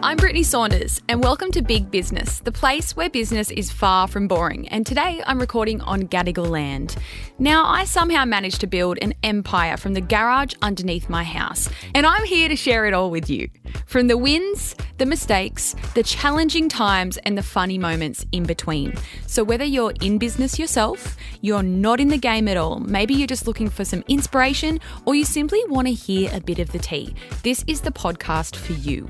I'm Brittney Saunders, and welcome to Big Business, the place where business is far from boring. And today I'm recording on Gadigal land. Now, I somehow managed to build an empire from the garage underneath my house, and I'm here to share it all with you. From the wins, the mistakes, the challenging times, and the funny moments in between. So whether you're in business yourself, you're not in the game at all, maybe you're just looking for some inspiration, or you simply want to hear a bit of the tea, this is the podcast for you.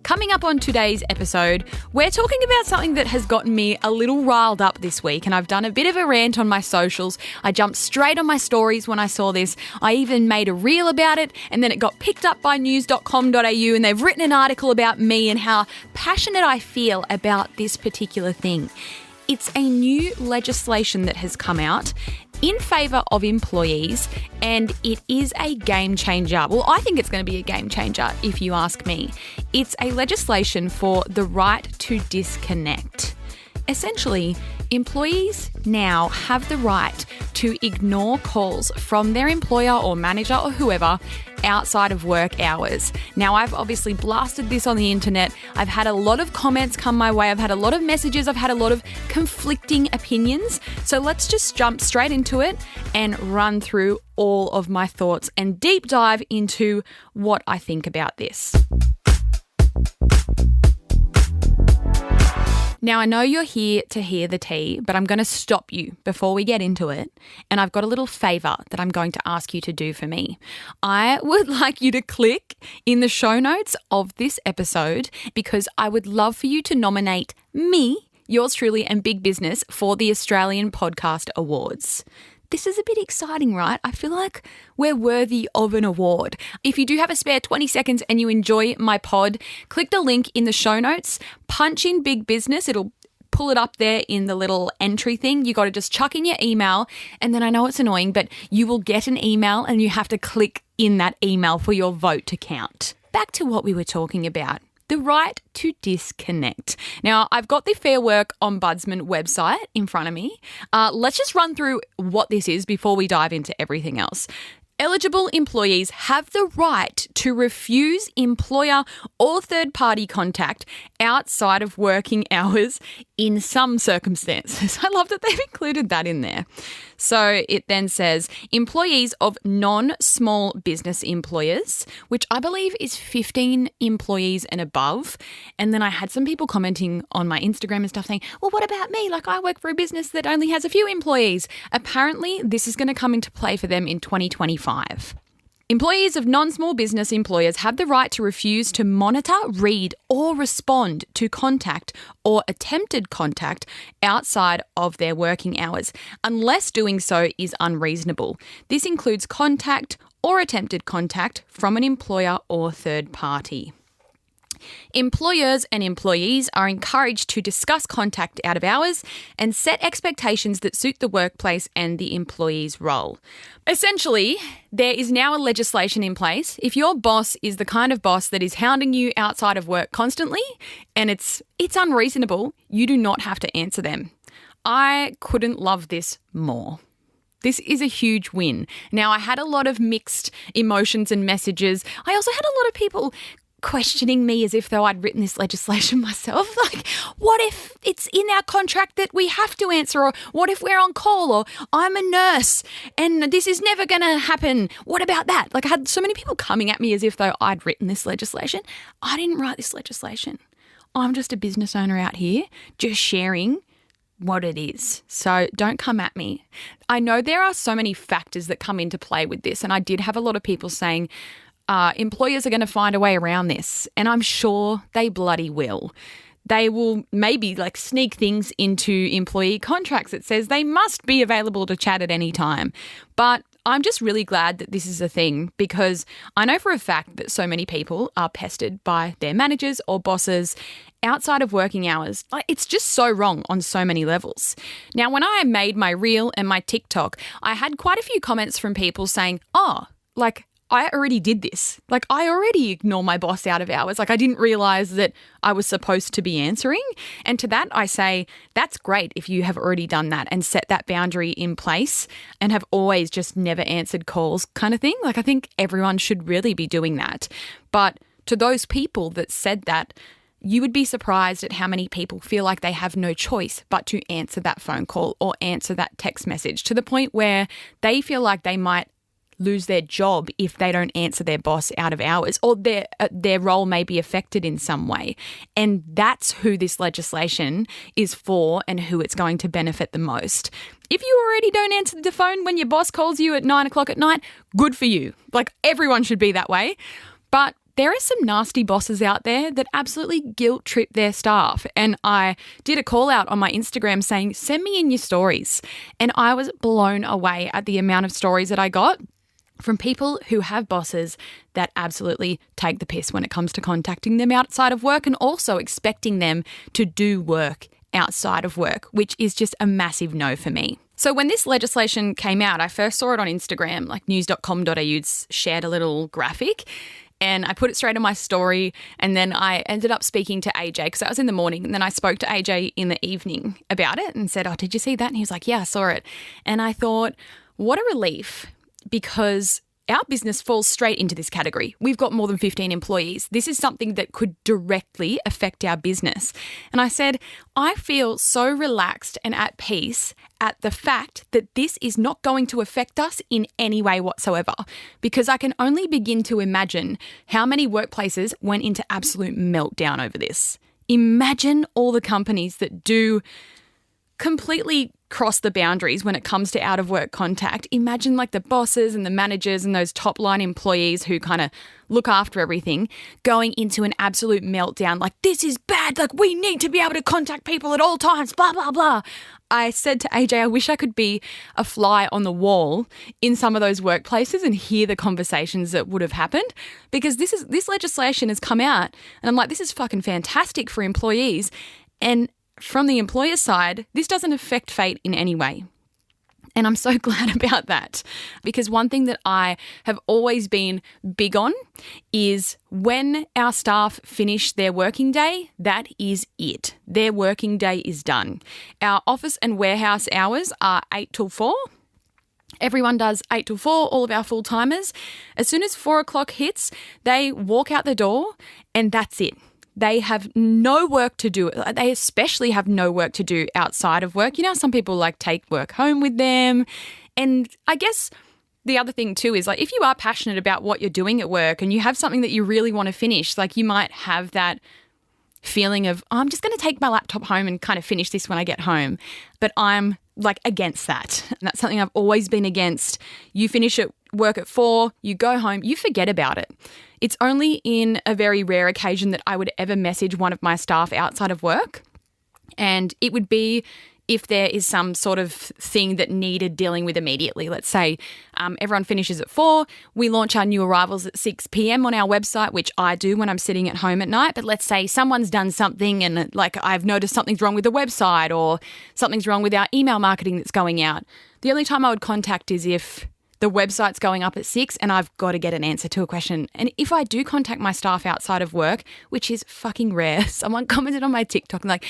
Coming up on today's episode, we're talking about something that has gotten me a little riled up this week, and I've done a bit of a rant on my socials. I jumped straight on my stories when I saw this. I even made a reel about it, and then it got picked up by news.com.au, and they've written an article about me and how passionate I feel about this particular thing. It's a new legislation that has come out in favour of employees, and it is a game changer. Well, I think it's going to be a game changer if you ask me. It's a legislation for the right to disconnect. Essentially, employees now have the right to ignore calls from their employer or manager or whoever outside of work hours. Now, I've obviously blasted this on the internet. I've had a lot of comments come my way. I've had a lot of messages. I've had a lot of conflicting opinions. So let's just jump straight into it and run through all of my thoughts and deep dive into what I think about this. Now, I know you're here to hear the tea, but I'm going to stop you before we get into it. And I've got a little favour that I'm going to ask you to do for me. I would like you to click in the show notes of this episode because I would love for you to nominate me, yours truly, and Big Business for the Australian Podcast Awards. This is a bit exciting, right? I feel like we're worthy of an award. If you do have a spare 20 seconds and you enjoy my pod, click the link in the show notes, punch in Big Business. It'll pull it up there in the little entry thing. You got to just chuck in your email, and then I know it's annoying, but you will get an email and you have to click in that email for your vote to count. Back to what we were talking about. The right to disconnect. Now, I've got the Fair Work Ombudsman website in front of me. Let's just run through what this is before we dive into everything else. Eligible employees have the right to refuse employer or third-party contact outside of working hours in some circumstances. I love that they've included that in there. So it then says employees of non-small business employers, which I believe is 15 employees and above. And then I had some people commenting on my Instagram and stuff saying, well, what about me? Like, I work for a business that only has a few employees. Apparently, this is going to come into play for them in 2025. Employees of non-small business employers have the right to refuse to monitor, read, or respond to contact or attempted contact outside of their working hours, unless doing so is unreasonable. This includes contact or attempted contact from an employer or third party. Employers and employees are encouraged to discuss contact out of hours and set expectations that suit the workplace and the employee's role. Essentially, there is now a legislation in place. If your boss is the kind of boss that is hounding you outside of work constantly and it's unreasonable, you do not have to answer them. I couldn't love this more. This is a huge win. Now, I had a lot of mixed emotions and messages. I also had a lot of people questioning me as if though I'd written this legislation myself. Like, what if it's in our contract that we have to answer? Or what if we're on call? Or I'm a nurse and this is never going to happen. What about that? Like, I had so many people coming at me as if though I'd written this legislation. I didn't write this legislation. I'm just a business owner out here just sharing what it is. So don't come at me. I know there are so many factors that come into play with this, and I did have a lot of people saying, employers are going to find a way around this, and I'm sure they bloody will. They will maybe sneak things into employee contracts that says they must be available to chat at any time. But I'm just really glad that this is a thing because I know for a fact that so many people are pestered by their managers or bosses outside of working hours. It's just so wrong on so many levels. Now, when I made my reel and my TikTok, I had quite a few comments from people saying, I already did this. I already ignore my boss out of hours. I didn't realize that I was supposed to be answering. And to that, I say, that's great if you have already done that and set that boundary in place and have always just never answered calls kind of thing. I think everyone should really be doing that. But to those people that said that, you would be surprised at how many people feel like they have no choice but to answer that phone call or answer that text message, to the point where they feel like they might lose their job if they don't answer their boss out of hours, or their role may be affected in some way. And that's who this legislation is for and who it's going to benefit the most. If you already don't answer the phone when your boss calls you at 9 o'clock at night, good for you. Like, everyone should be that way. But there are some nasty bosses out there that absolutely guilt trip their staff. And I did a call out on my Instagram saying, send me in your stories. And I was blown away at the amount of stories that I got from people who have bosses that absolutely take the piss when it comes to contacting them outside of work, and also expecting them to do work outside of work, which is just a massive no for me. So when this legislation came out, I first saw it on Instagram, like news.com.au shared a little graphic, and I put it straight in my story. And then I ended up speaking to AJ, because I was in the morning, and then I spoke to AJ in the evening about it and said, oh, did you see that? And he was like, yeah, I saw it. And I thought, what a relief, because our business falls straight into this category. We've got more than 15 employees. This is something that could directly affect our business. And I said, I feel so relaxed and at peace at the fact that this is not going to affect us in any way whatsoever, because I can only begin to imagine how many workplaces went into absolute meltdown over this. Imagine all the companies that do completely cross the boundaries when it comes to out of work contact. Imagine like the bosses and the managers and those top line employees who kind of look after everything going into an absolute meltdown. Like, this is bad. Like, we need to be able to contact people at all times, blah, blah, blah. I said to AJ, I wish I could be a fly on the wall in some of those workplaces and hear the conversations that would have happened, because this legislation has come out and I'm like, this is fucking fantastic for employees. And from the employer side, this doesn't affect fate in any way. And I'm so glad about that, because one thing that I have always been big on is when our staff finish their working day, that is it. Their working day is done. Our office and warehouse hours are 8 till 4. Everyone does 8 till 4, all of our full-timers. As soon as 4 o'clock hits, they walk out the door and that's it. They have no work to do. They especially have no work to do outside of work. You know, some people like take work home with them. And I guess the other thing too is, like, if you are passionate about what you're doing at work and you have something that you really want to finish, like, you might have that feeling of, oh, I'm just going to take my laptop home and kind of finish this when I get home. But I'm like against that. And that's something I've always been against. You finish at work at 4, you go home, you forget about it. It's only in a very rare occasion that I would ever message one of my staff outside of work. And it would be if there is some sort of thing that needed dealing with immediately. Let's say everyone finishes at 4, we launch our new arrivals at 6 p.m. on our website, which I do when I'm sitting at home at night. But let's say someone's done something and like I've noticed something's wrong with the website or something's wrong with our email marketing that's going out. The only time I would contact is if the website's going up at 6 and I've got to get an answer to a question. And if I do contact my staff outside of work, which is fucking rare, someone commented on my TikTok and like,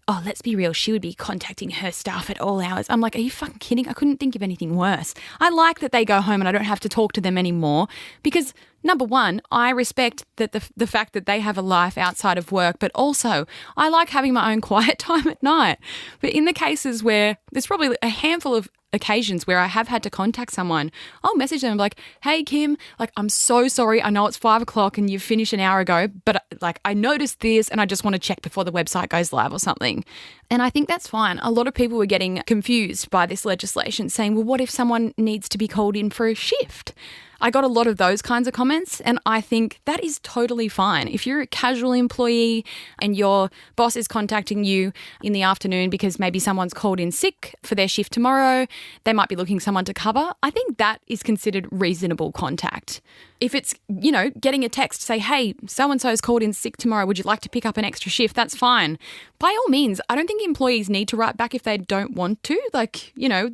oh, let's be real, she would be contacting her staff at all hours. I'm like, are you fucking kidding? I couldn't think of anything worse. I like that they go home and I don't have to talk to them anymore because, number one, I respect that the fact that they have a life outside of work, but also I like having my own quiet time at night. But in the cases where there's probably a handful of occasions where I have had to contact someone, I'll message them like, hey, Kim, like, I'm so sorry. I know it's 5 o'clock and you've finished an hour ago, but like, I noticed this and I just want to check before the website goes live or something. And I think that's fine. A lot of people were getting confused by this legislation saying, well, what if someone needs to be called in for a shift? I got a lot of those kinds of comments and I think that is totally fine. If you're a casual employee and your boss is contacting you in the afternoon because maybe someone's called in sick for their shift tomorrow, they might be looking for someone to cover, I think that is considered reasonable contact. If it's, you know, getting a text to say, hey, so-and-so's called in sick tomorrow, would you like to pick up an extra shift? That's fine. By all means, I don't think employees need to write back if they don't want to. Like, you know,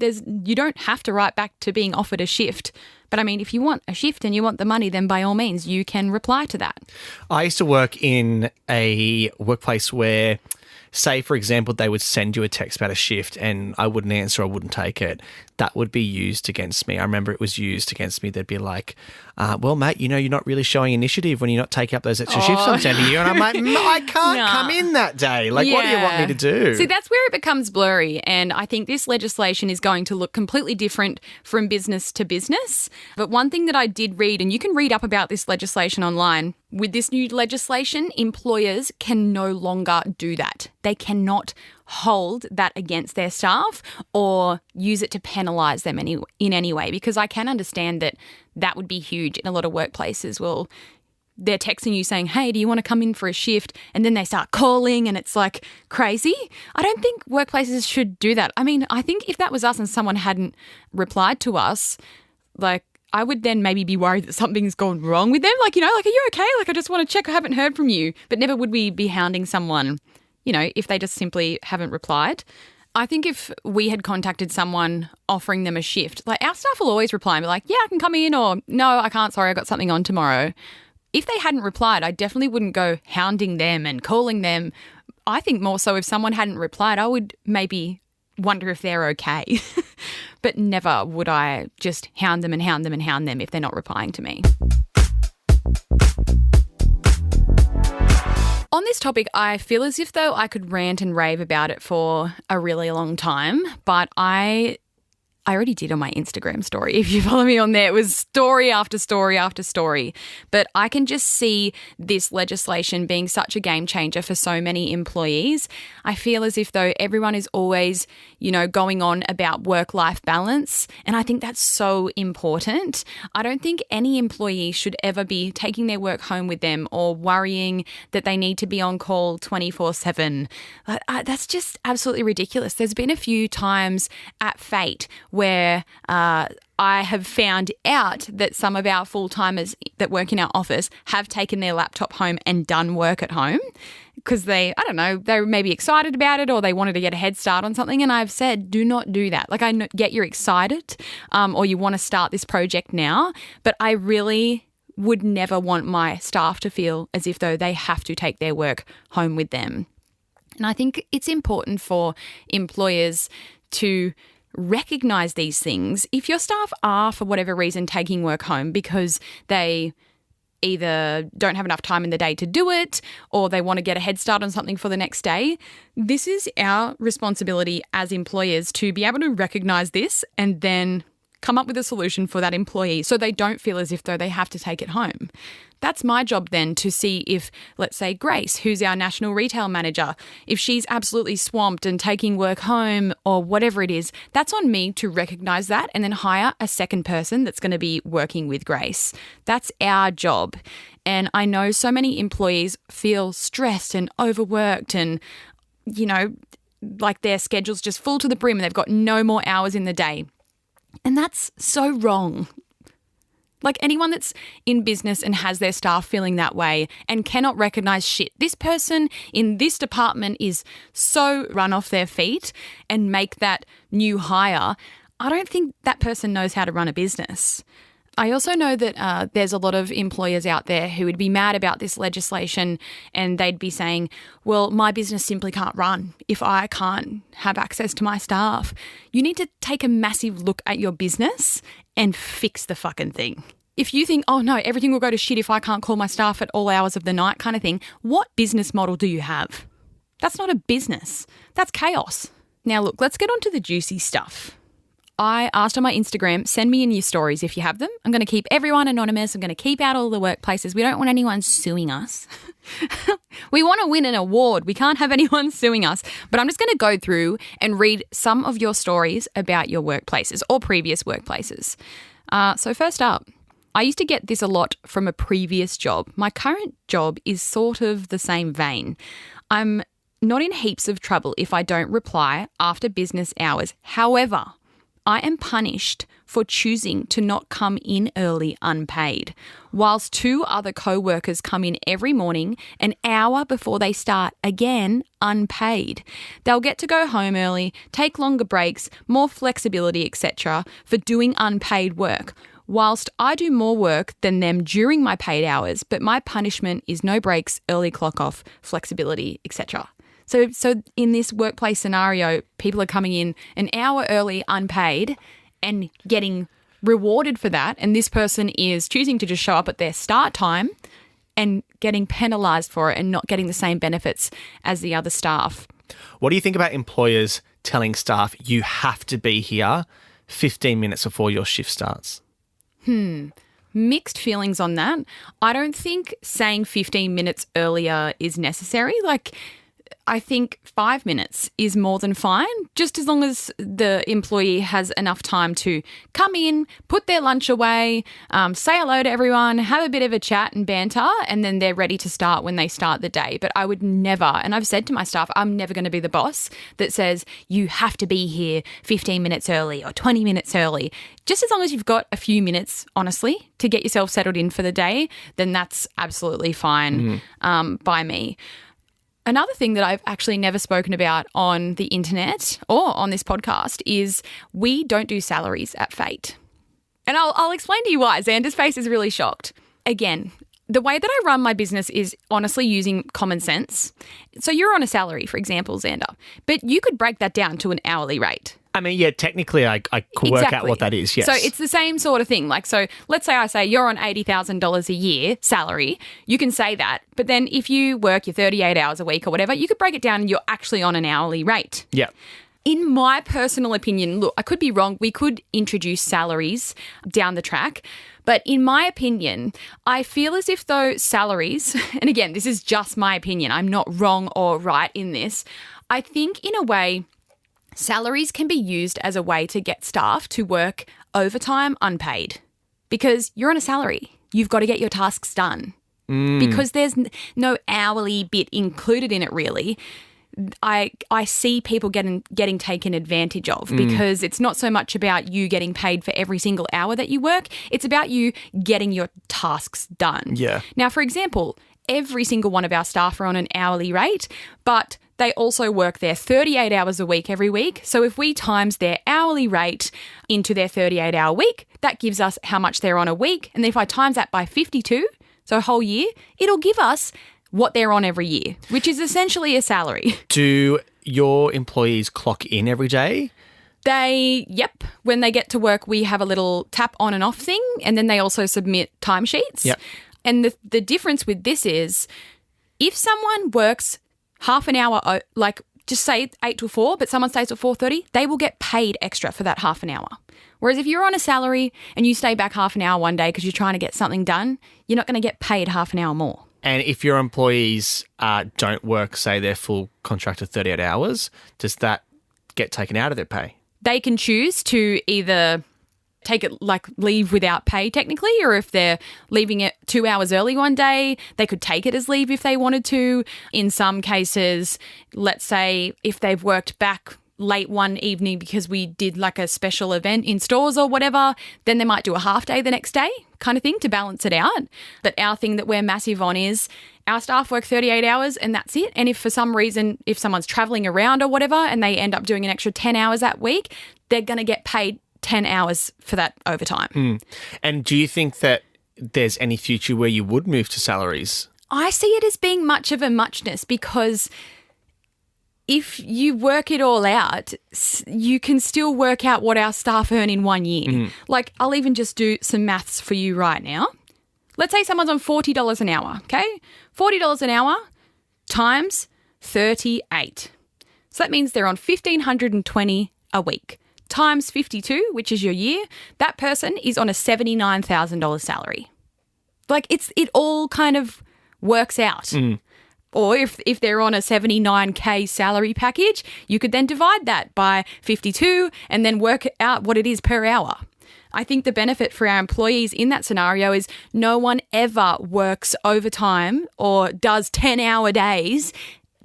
you don't have to write back to being offered a shift. But I mean, if you want a shift and you want the money, then by all means, you can reply to that. I used to work in a workplace where, say, for example, they would send you a text about a shift and I wouldn't answer, I wouldn't take it. that would be used against me. I remember it was used against me. They'd be like, well, mate, you're not really showing initiative when you're not taking up those extra shifts I'm sending you. And I'm like, I can't come in that day. Like, what do you want me to do? See, that's where it becomes blurry. And I think this legislation is going to look completely different from business to business. But one thing that I did read, and you can read up about this legislation online, with this new legislation, employers can no longer do that. They cannot hold that against their staff or use it to penalise them in any way, because I can understand that would be huge in a lot of workplaces. Well, they're texting you saying, hey, do you want to come in for a shift? And then they start calling and it's like crazy. I don't think workplaces should do that. I mean, I think if that was us and someone hadn't replied to us, like, I would then maybe be worried that something's gone wrong with them. Like, like, are you okay? Like, I just want to check. I haven't heard from you. But never would we be hounding someone, if they just simply haven't replied. I think if we had contacted someone offering them a shift, like our staff will always reply and be like, yeah, I can come in, or no, I can't. Sorry, I got something on tomorrow. If they hadn't replied, I definitely wouldn't go hounding them and calling them. I think more so if someone hadn't replied, I would maybe wonder if they're okay. But never would I just hound them and hound them and hound them if they're not replying to me. On this topic, I feel as if though I could rant and rave about it for a really long time, but I already did on my Instagram story. If you follow me on there, it was story after story after story. But I can just see this legislation being such a game changer for so many employees. I feel as if though everyone is always, going on about work-life balance. And I think that's so important. I don't think any employee should ever be taking their work home with them or worrying that they need to be on call 24/7. That's just absolutely ridiculous. There's been a few times at Fate where I have found out that some of our full-timers that work in our office have taken their laptop home and done work at home because they were maybe excited about it or they wanted to get a head start on something. And I've said, do not do that. Like, I get you're excited or you want to start this project now, but I really would never want my staff to feel as if though they have to take their work home with them. And I think it's important for employers to recognize these things. If your staff are, for whatever reason, taking work home because they either don't have enough time in the day to do it or they want to get a head start on something for the next day, this is our responsibility as employers to be able to recognize this and then come up with a solution for that employee so they don't feel as if though they have to take it home. That's my job then to see if, let's say, Grace, who's our national retail manager, if she's absolutely swamped and taking work home or whatever it is, that's on me to recognise that and then hire a second person that's going to be working with Grace. That's our job. And I know so many employees feel stressed and overworked and, like their schedule's just full to the brim and they've got no more hours in the day. And that's so wrong. Like, anyone that's in business and has their staff feeling that way and cannot recognise, shit, this person in this department is so run off their feet and make that new hire, I don't think that person knows how to run a business. I also know that there's a lot of employers out there who would be mad about this legislation and they'd be saying, well, my business simply can't run if I can't have access to my staff. You need to take a massive look at your business and fix the fucking thing. If you think, oh no, everything will go to shit if I can't call my staff at all hours of the night kind of thing, what business model do you have? That's not a business. That's chaos. Now look, let's get on to the juicy stuff. I asked on my Instagram, send me in your stories if you have them. I'm going to keep everyone anonymous. I'm going to keep out all the workplaces. We don't want anyone suing us. We want to win an award. We can't have anyone suing us. But I'm just going to go through and read some of your stories about your workplaces or previous workplaces. So first up, I used to get this a lot from a previous job. My current job is sort of the same vein. I'm not in heaps of trouble if I don't reply after business hours. However, I am punished for choosing to not come in early unpaid, whilst two other co-workers come in every morning an hour before they start, again unpaid. They'll get to go home early, take longer breaks, more flexibility, etc. for doing unpaid work, whilst I do more work than them during my paid hours, but my punishment is no breaks, early clock off, flexibility, etc. So in this workplace scenario, people are coming in an hour early unpaid and getting rewarded for that, and this person is choosing to just show up at their start time and getting penalised for it and not getting the same benefits as the other staff. What do you think about employers telling staff you have to be here 15 minutes before your shift starts? Mixed feelings on that. I don't think saying 15 minutes earlier is necessary. Like, I think 5 minutes is more than fine, just as long as the employee has enough time to come in, put their lunch away, say hello to everyone, have a bit of a chat and banter, and then they're ready to start when they start the day. But I would never, and I've said to my staff, I'm never going to be the boss that says you have to be here 15 minutes early or 20 minutes early. Just as long as you've got a few minutes, honestly, to get yourself settled in for the day, then that's absolutely fine by me. Another thing that I've actually never spoken about on the internet or on this podcast is we don't do salaries at Fate. And I'll explain to you why. Xander's face is really shocked. Again, the way that I run my business is honestly using common sense. So you're on a salary, for example, Xander, but you could break that down to an hourly rate. I mean, yeah, technically I could work out what that is, yes. So it's the same sort of thing. Like, so let's say I say you're on $80,000 a year salary. You can say that. But then if you work your 38 hours a week or whatever, you could break it down and you're actually on an hourly rate. Yeah. In my personal opinion, look, I could be wrong. We could introduce salaries down the track. But in my opinion, I feel as if those salaries, and again, this is just my opinion, I'm not wrong or right in this. I think in a way, salaries can be used as a way to get staff to work overtime unpaid because you're on a salary. You've got to get your tasks done. Because there's no hourly bit included in it really. I see people getting taken advantage of because it's not so much about you getting paid for every single hour that you work. It's about you getting your tasks done. Yeah. Now, for example, every single one of our staff are on an hourly rate, but they also work their 38 hours a week every week. So if we times their hourly rate into their 38-hour week, that gives us how much they're on a week. And if I times that by 52, so a whole year, it'll give us what they're on every year, which is essentially a salary. Do your employees clock in every day? Yep. When they get to work, we have a little tap on and off thing, and then they also submit timesheets. Yep. And the difference with this is if someone works half an hour, like just say 8 to 4, but someone stays at 4:30, they will get paid extra for that half an hour. Whereas if you're on a salary and you stay back half an hour one day because you're trying to get something done, you're not going to get paid half an hour more. And if your employees don't work, say, their full contracted 38 hours, does that get taken out of their pay? They can choose to either take it like leave without pay technically, or if they're leaving it 2 hours early one day, they could take it as leave if they wanted to. In some cases, let's say if they've worked back late one evening because we did like a special event in stores or whatever, then they might do a half day the next day kind of thing to balance it out. But our thing that we're massive on is our staff work 38 hours and that's it. And if for some reason, if someone's traveling around or whatever and they end up doing an extra 10 hours that week, they're going to get paid 10 hours for that overtime. And do you think that there's any future where you would move to salaries? I see it as being much of a muchness because if you work it all out, you can still work out what our staff earn in 1 year. Like, I'll even just do some maths for you right now. Let's say someone's on $40 an hour, okay? $40 an hour times 38. So that means they're on $1,520 a week. Times 52, which is your year, that person is on a $79,000 salary. Like, it all kind of works out. Or if they're on a $79K salary package, you could then divide that by 52 and then work out what it is per hour. I think the benefit for our employees in that scenario is no one ever works overtime or does 10-hour days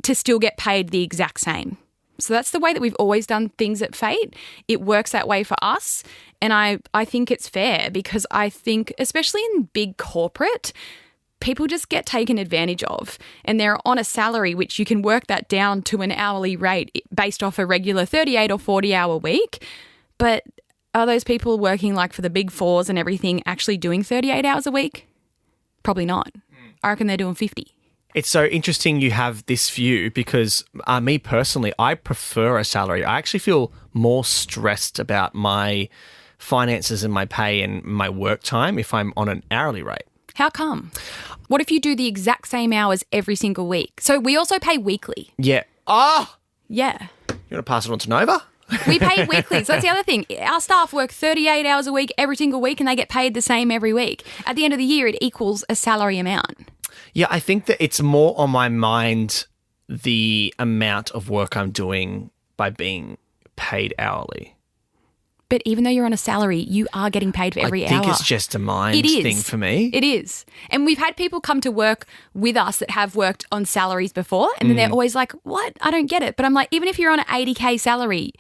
to still get paid the exact same. So that's the way that we've always done things at Fate. It works that way for us. And I think it's fair because I think, especially in big corporate, people just get taken advantage of and they're on a salary which you can work that down to an hourly rate based off a regular 38 or 40-hour week. But are those people working like for the big fours and everything actually doing 38 hours a week? Probably not. I reckon they're doing 50. It's so interesting you have this view because me personally, I prefer a salary. I actually feel more stressed about my finances and my pay and my work time if I'm on an hourly rate. How come? What if you do the exact same hours every single week? So we also pay weekly. Yeah. Oh! Yeah. You want to pass it on to Nova? We pay weekly. So that's the other thing. Our staff work 38 hours a week every single week and they get paid the same every week. At the end of the year, it equals a salary amount. Yeah, I think that it's more on my mind the amount of work I'm doing by being paid hourly. But even though you're on a salary, you are getting paid for every hour. I think it's just a mind thing for me. It is. And we've had people come to work with us that have worked on salaries before and then they're always like, what? I don't get it. But I'm like, even if you're on an 80K salary,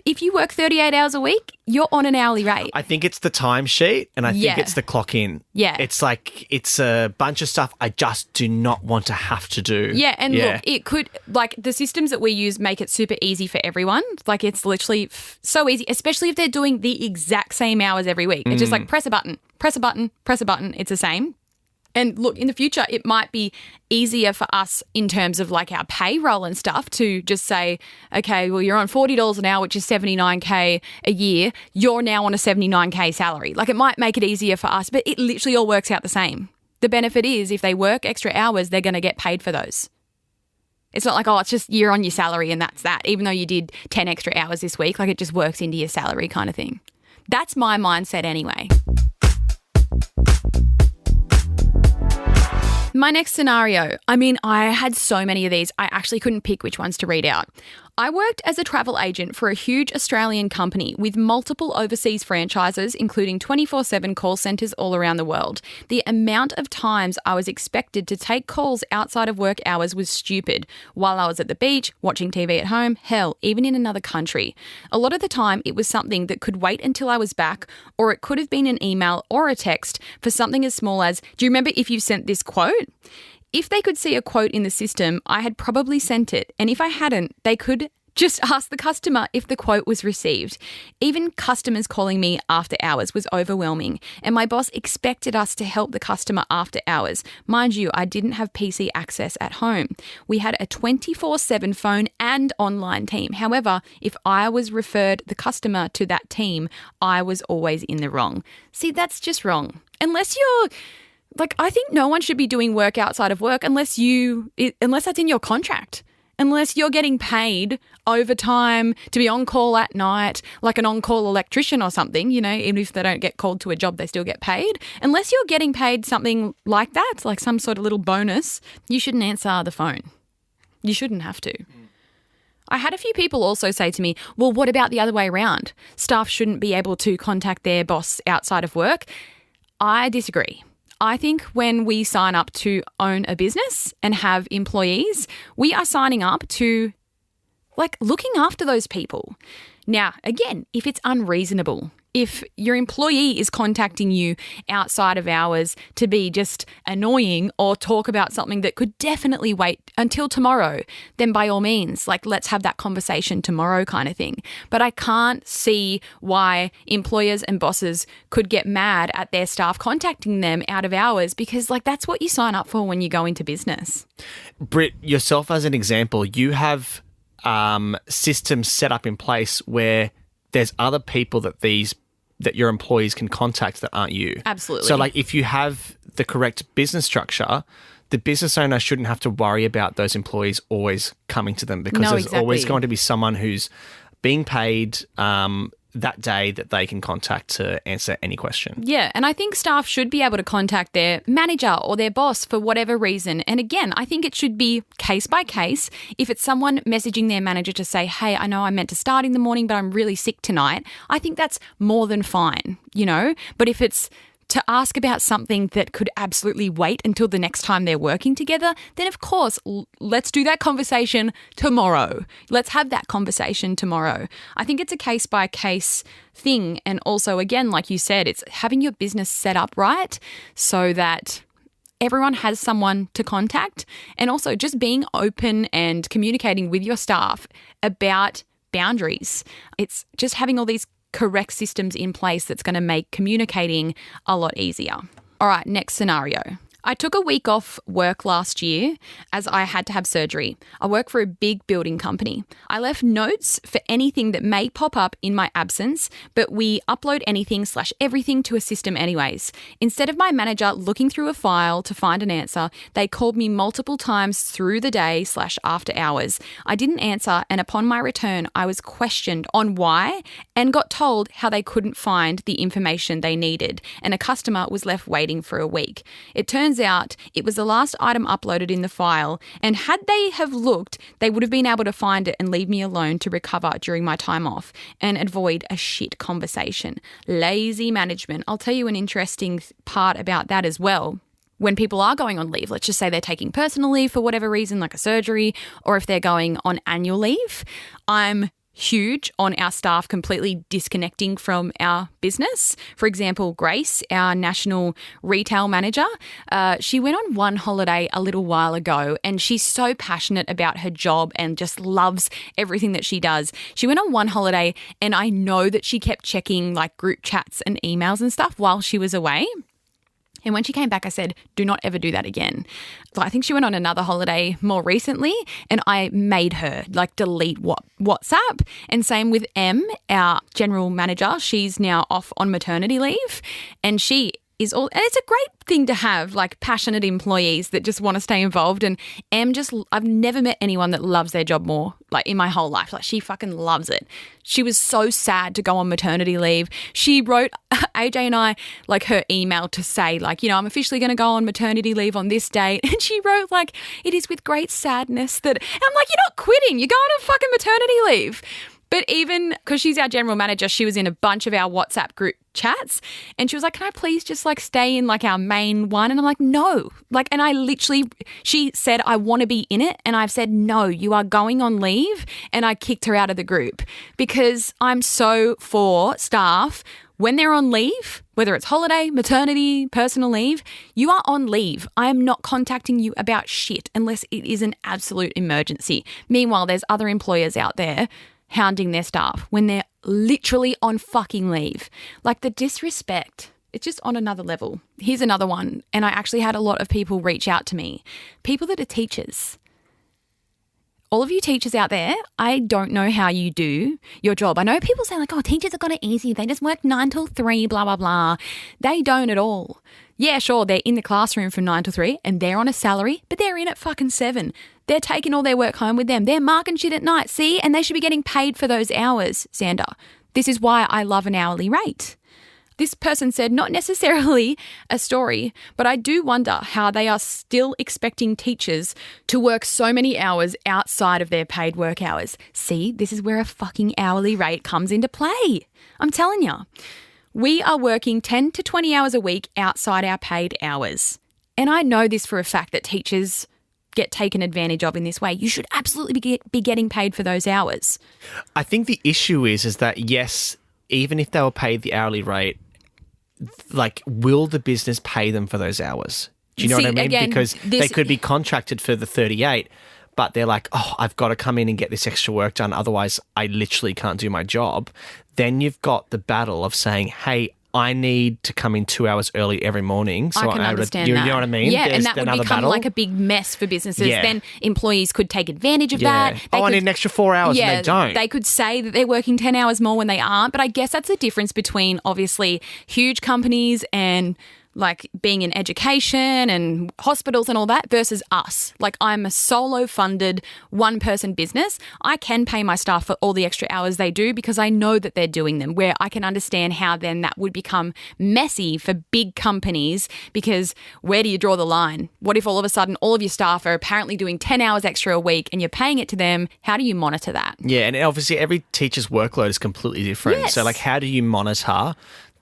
if you work 38 hours a week, you're on an hourly rate. I think it's the timesheet and I think it's the clock in. Yeah. It's like it's a bunch of stuff I just do not want to have to do. Yeah, and look, it could, like the systems that we use make it super easy for everyone. Like it's literally so easy, especially if they're doing the exact same hours every week. It's just like press a button, press a button, press a button. It's the same. And look, in the future, it might be easier for us in terms of like our payroll and stuff to just say, okay, well, you're on $40 an hour, which is $79K a year. You're now on a $79K salary. Like it might make it easier for us, but it literally all works out the same. The benefit is if they work extra hours, they're going to get paid for those. It's not like, oh, it's just you're on your salary and that's that. Even though you did 10 extra hours this week, like it just works into your salary kind of thing. That's my mindset anyway. My next scenario, I mean, I had so many of these, I actually couldn't pick which ones to read out. I worked as a travel agent for a huge Australian company with multiple overseas franchises, including 24/7 call centres all around the world. The amount of times I was expected to take calls outside of work hours was stupid. While I was at the beach, watching TV at home, hell, even in another country. A lot of the time it was something that could wait until I was back, or it could have been an email or a text for something as small as, do you remember if you sent this quote? If they could see a quote in the system, I had probably sent it. And if I hadn't, they could just ask the customer if the quote was received. Even customers calling me after hours was overwhelming. And my boss expected us to help the customer after hours. Mind you, I didn't have PC access at home. We had a 24/7 phone and online team. However, if I was referred the customer to that team, I was always in the wrong. See, that's just wrong. Unless you're... Like, I think no one should be doing work outside of work unless that's in your contract. Unless you're getting paid overtime to be on call at night, like an on-call electrician or something, you know, even if they don't get called to a job, they still get paid. Unless you're getting paid something like that, like some sort of little bonus, you shouldn't answer the phone. You shouldn't have to. I had a few people also say to me, well, what about the other way around? Staff shouldn't be able to contact their boss outside of work. I disagree. I think when we sign up to own a business and have employees, we are signing up to like looking after those people. Now, again, if it's unreasonable, if your employee is contacting you outside of hours to be just annoying or talk about something that could definitely wait until tomorrow, then by all means, like let's have that conversation tomorrow kind of thing. But I can't see why employers and bosses could get mad at their staff contacting them out of hours because like that's what you sign up for when you go into business. Britt, yourself as an example, you have systems set up in place where there's other people that your employees can contact that aren't you. Absolutely. So like if you have the correct business structure, the business owner shouldn't have to worry about those employees always coming to them because there's always going to be someone who's being paid that day that they can contact to answer any question. Yeah, and I think staff should be able to contact their manager or their boss for whatever reason. And again, I think it should be case by case. If it's someone messaging their manager to say, hey, I know I meant to start in the morning, but I'm really sick tonight, I think that's more than fine, you know? But if it's to ask about something that could absolutely wait until the next time they're working together, then of course, let's do that conversation tomorrow. Let's have that conversation tomorrow. I think it's a case-by-case thing. And also, again, like you said, it's having your business set up right so that everyone has someone to contact, and also just being open and communicating with your staff about boundaries. It's just having all these correct systems in place that's going to make communicating a lot easier. All right, next scenario. I took a week off work last year as I had to have surgery. I work for a big building company. I left notes for anything that may pop up in my absence, but we upload anything/everything to a system anyways. Instead of my manager looking through a file to find an answer, they called me multiple times through the day/after hours. I didn't answer, and upon my return, I was questioned on why and got told how they couldn't find the information they needed, and a customer was left waiting for a week. It turns out it was the last item uploaded in the file, and had they have looked, they would have been able to find it and leave me alone to recover during my time off and avoid a shit conversation. Lazy management. I'll tell you an interesting part about that as well. When people are going on leave, let's just say they're taking personal leave for whatever reason, like a surgery, or if they're going on annual leave, I'm huge on our staff completely disconnecting from our business. For example, Grace, our national retail manager, she went on one holiday a little while ago, and she's so passionate about her job and just loves everything that she does. She went on one holiday, and I know that she kept checking like group chats and emails and stuff while she was away. And when she came back, I said, do not ever do that again. So I think she went on another holiday more recently, and I made her like delete WhatsApp. And same with Em, our general manager. She's now off on maternity leave, and she is all, and it's a great thing to have like passionate employees that just want to stay involved. And Em I've never met anyone that loves their job more, like in my whole life. Like she fucking loves it. She was so sad to go on maternity leave. She wrote AJ and I like her email to say like, you know, I'm officially going to go on maternity leave on this date. And she wrote like, it is with great sadness that, and I'm like, you're not quitting. You're going on fucking maternity leave. But even because she's our general manager, she was in a bunch of our WhatsApp group chats, and she was like, can I please just like stay in like our main one? And I'm like, no. Like, and she said, I want to be in it. And I've said, no, you are going on leave. And I kicked her out of the group because I'm so for staff when they're on leave, whether it's holiday, maternity, personal leave, you are on leave. I am not contacting you about shit unless it is an absolute emergency. Meanwhile, there's other employers out there hounding their staff when they're literally on fucking leave. Like the disrespect, it's just on another level. Here's another one. And I actually had a lot of people reach out to me. People that are teachers. All of you teachers out there, I don't know how you do your job. I know people say like, oh, teachers have got it easy. They just work 9 till 3, blah, blah, blah. They don't at all. Yeah, sure, they're in the classroom from 9 till 3 and they're on a salary, but they're in at fucking 7. They're taking all their work home with them. They're marking shit at night, see? And they should be getting paid for those hours, Xander. This is why I love an hourly rate. This person said not necessarily a story, but I do wonder how they are still expecting teachers to work so many hours outside of their paid work hours. See, this is where a fucking hourly rate comes into play. I'm telling you. We are working 10 to 20 hours a week outside our paid hours. And I know this for a fact that teachers get taken advantage of in this way. You should absolutely be getting paid for those hours. I think the issue is that, yes, even if they were paid the hourly rate, like, will the business pay them for those hours? Do you know what I mean? Again, because they could be contracted for the 38, but they're like, oh, I've got to come in and get this extra work done. Otherwise, I literally can't do my job. Then you've got the battle of saying, hey, I need to come in 2 hours early every morning. So I can understand you that. know what I mean? Yeah, There's and that would become battle. like a big mess for businesses. Yeah. Then employees could take advantage of that. I need an extra 4 hours and they don't. They could say that they're working 10 hours more when they aren't. But I guess that's the difference between obviously huge companies and like being in education and hospitals and all that versus us. Like I'm a solo funded one person business. I can pay my staff for all the extra hours they do because I know that they're doing them, where I can understand how then that would become messy for big companies because where do you draw the line? What if all of a sudden all of your staff are apparently doing 10 hours extra a week and you're paying it to them? How do you monitor that? Yeah, and obviously every teacher's workload is completely different. Yes. So like how do you monitor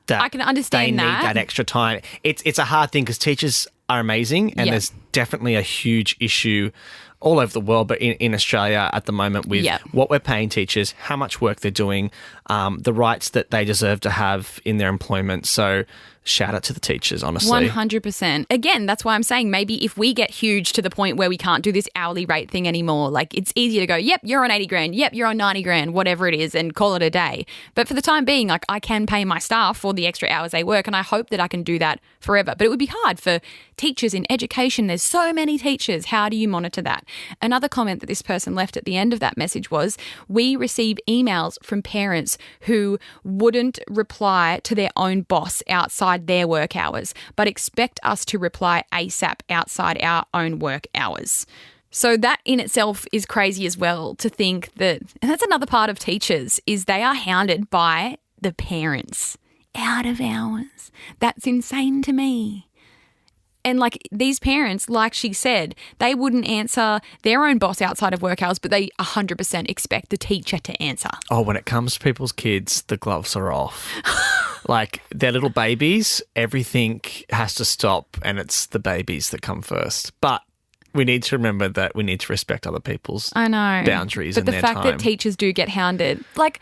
that I can understand they need that extra time? It's a hard thing because teachers are amazing and there's definitely a huge issue all over the world, but in Australia at the moment with what we're paying teachers, how much work they're doing, the rights that they deserve to have in their employment. So shout out to the teachers, honestly. 100%. Again, that's why I'm saying maybe if we get huge to the point where we can't do this hourly rate thing anymore, like it's easier to go, yep, you're on 80 grand, yep, you're on 90 grand, whatever it is, and call it a day. But for the time being, like I can pay my staff for the extra hours they work, and I hope that I can do that forever. But it would be hard for teachers in education. There's so many teachers. How do you monitor that? Another comment that this person left at the end of that message was, we receive emails from parents who wouldn't reply to their own boss outside their work hours, but expect us to reply ASAP outside our own work hours. So that in itself is crazy as well, to think that, and that's another part of teachers, is they are hounded by the parents out of hours. That's insane to me. And like these parents, like she said, they wouldn't answer their own boss outside of work hours, but they 100% expect the teacher to answer. Oh, when it comes to people's kids, the gloves are off. Like they're little babies, everything has to stop, and it's the babies that come first. But we need to remember that we need to respect other people's boundaries and their time. But the fact that teachers do get hounded, like,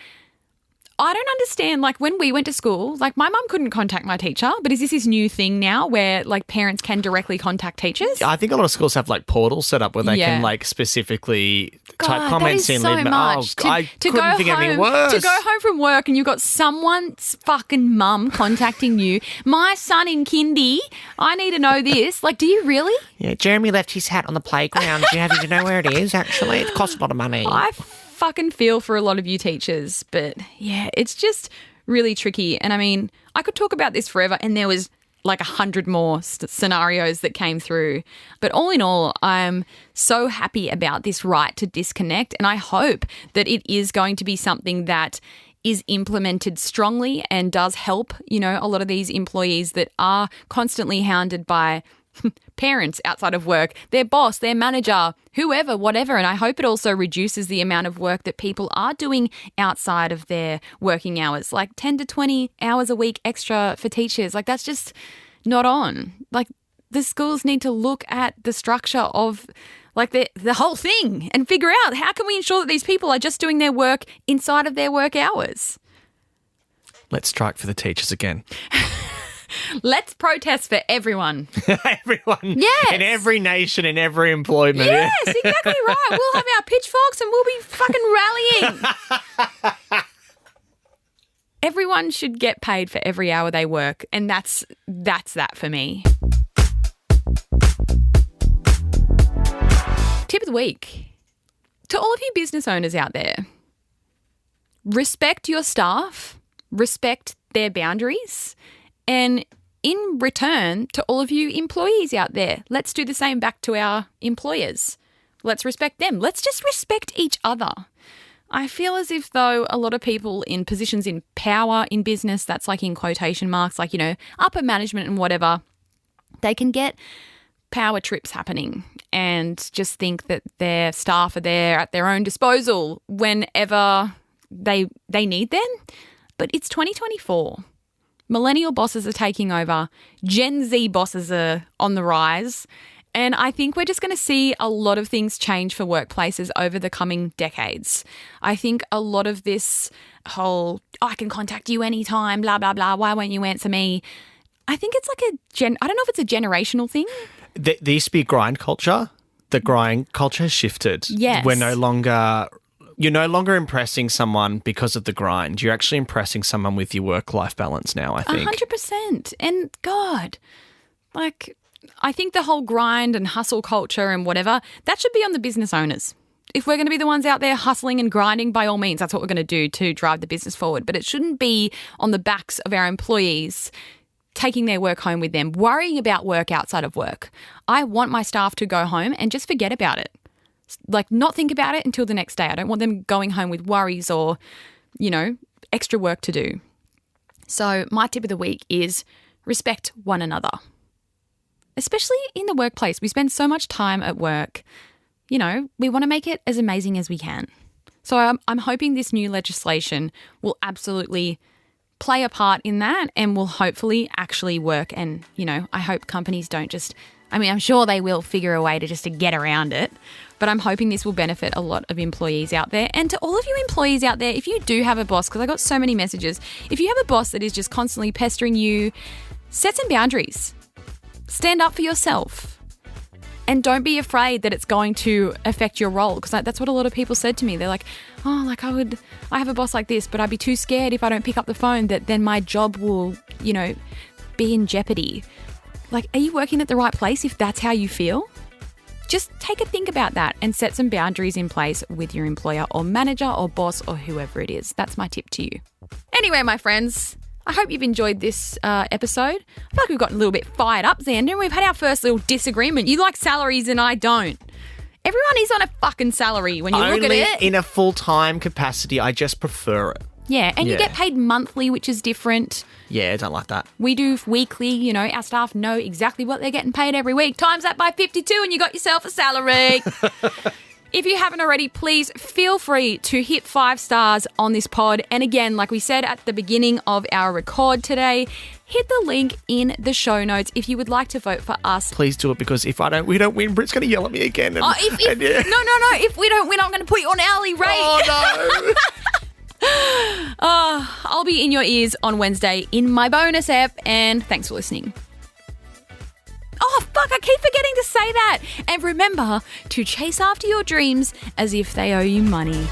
I don't understand, like when we went to school, like my mum couldn't contact my teacher, but is this new thing now where like parents can directly contact teachers? I think a lot of schools have like portals set up where they can like specifically type comments in. So much. I couldn't think of any worse. To go home from work and you've got someone's fucking mum contacting you. My son in kindy, I need to know this. Like, do you really? Yeah, Jeremy left his hat on the playground. Do you happen to know where it is, actually? It costs a lot of money. I fucking feel for a lot of you teachers, but yeah, it's just really tricky. And I mean, I could talk about this forever, and there was like 100 more scenarios that came through. But all in all, I'm so happy about this right to disconnect, and I hope that it is going to be something that is implemented strongly and does help, you know, a lot of these employees that are constantly hounded by parents outside of work, their boss, their manager, whoever, whatever. And I hope it also reduces the amount of work that people are doing outside of their working hours, like 10 to 20 hours a week extra for teachers. Like that's just not on. Like the schools need to look at the structure of like the whole thing and figure out how can we ensure that these people are just doing their work inside of their work hours. Let's strike for the teachers again. Let's protest for everyone. Everyone. Yes. In every nation, in every employment. Yes, exactly right. We'll have our pitchforks and we'll be fucking rallying. Everyone should get paid for every hour they work, and that's that for me. Tip of the week. To all of you business owners out there, respect your staff, respect their boundaries. And in return, to all of you employees out there, let's do the same back to our employers. Let's respect them. Let's just respect each other. I feel as if though a lot of people in positions in power in business, that's like in quotation marks, like, you know, upper management and whatever, they can get power trips happening and just think that their staff are there at their own disposal whenever they need them. But it's 2024. Millennial bosses are taking over. Gen Z bosses are on the rise. And I think we're just going to see a lot of things change for workplaces over the coming decades. I think a lot of this whole, I can contact you anytime, blah, blah, blah, why won't you answer me? I think it's like I don't know if it's a generational thing. There used to be grind culture. The grind culture has shifted. Yes. You're no longer impressing someone because of the grind. You're actually impressing someone with your work-life balance now, I think. 100%. And God, like, I think the whole grind and hustle culture and whatever, that should be on the business owners. If we're going to be the ones out there hustling and grinding, by all means, that's what we're going to do to drive the business forward. But it shouldn't be on the backs of our employees taking their work home with them, worrying about work outside of work. I want my staff to go home and just forget about it. Like, not think about it until the next day. I don't want them going home with worries or, you know, extra work to do. So my tip of the week is respect one another, especially in the workplace. We spend so much time at work. You know, we want to make it as amazing as we can. So I'm hoping this new legislation will absolutely play a part in that and will hopefully actually work. And, you know, I hope companies don't just, I mean, I'm sure they will figure a way to get around it. But I'm hoping this will benefit a lot of employees out there. And to all of you employees out there, if you do have a boss, because I got so many messages, if you have a boss that is just constantly pestering you, set some boundaries. Stand up for yourself. And don't be afraid that it's going to affect your role, because that's what a lot of people said to me. They're like, oh, like I have a boss like this, but I'd be too scared if I don't pick up the phone that then my job will, be in jeopardy. Like, are you working at the right place if that's how you feel? Just take a think about that and set some boundaries in place with your employer or manager or boss or whoever it is. That's my tip to you. Anyway, my friends, I hope you've enjoyed this episode. I feel like we've gotten a little bit fired up, Xander, and we've had our first little disagreement. You like salaries and I don't. Everyone is on a fucking salary when you look at it. In a full-time capacity, I just prefer it. Yeah, and you get paid monthly, which is different. Yeah, I don't like that. We do weekly, our staff know exactly what they're getting paid every week. Times that by 52 and you got yourself a salary. If you haven't already, please feel free to hit 5 stars on this pod. And again, like we said at the beginning of our record today, hit the link in the show notes if you would like to vote for us. Please do it, because if we don't win, Britt's going to yell at me again. No. If we don't win, I'm going to put you on hourly rate. Oh, no. I'll be in your ears on Wednesday in my bonus app. And thanks for listening. Oh, fuck, I keep forgetting to say that. And remember to chase after your dreams as if they owe you money.